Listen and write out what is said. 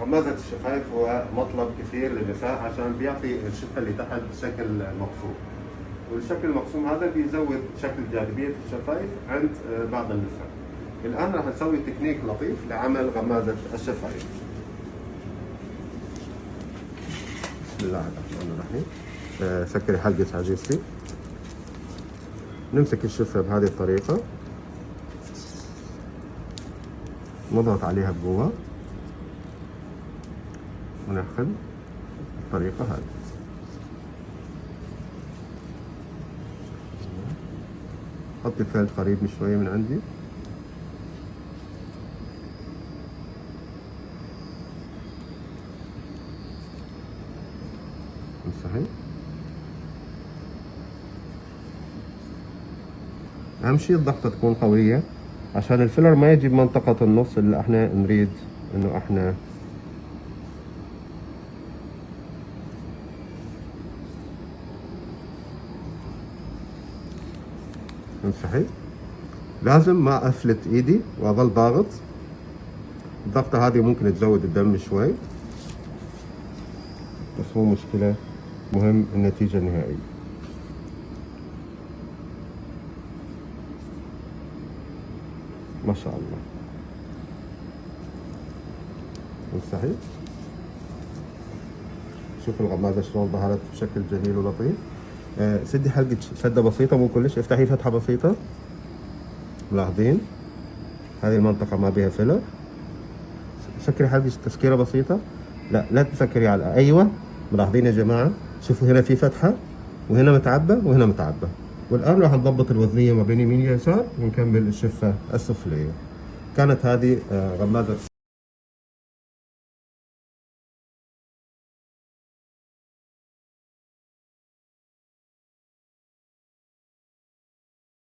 غمازة الشفايف هو مطلب كثير للنساء عشان بيعطي الشفة اللي تحت شكل مقصوم، والشكل المقسوم هذا بيزود شكل جاذبية الشفايف عند بعض النساء. الآن راح نسوي تكنيك لطيف لعمل غمازة الشفايف. بسم الله الرحمن الرحيم. سكري حلقة عجيزتي. نمسك الشفة بهذه الطريقة، نضغط عليها بقوة ونأخذ الطريقة هذه. حط الفلج قريب شوية من عندي. صحيح. أهم شيء الضغطة تكون قوية عشان الفيلر ما يجي بمنطقة النص اللي احنا نريد انه احنا صحيح. لازم ما افلت ايدي واظل ضاغط. الضغطة هذه ممكن تزود الدم شوي، بس مو مشكلة، مهم النتيجة النهائية. ما شاء الله. صحيح. شوف الغمازة شلون ظهرت بشكل جميل ولطيف. سدي حلقة شدة بسيطة، مو كلش، افتحي فتحة بسيطة. ملاحظين هذه المنطقة ما بها فيلر. سكري حلقة تسكيرة بسيطة. لا تسكري على ايوه. ملاحظين يا جماعة؟ شوفوا هنا في فتحة وهنا متعبى وهنا متعبى. والآن راح نضبط الوزنية ما بين يمين ويسار ونكمل الشفة السفلية. كانت هذه غمازة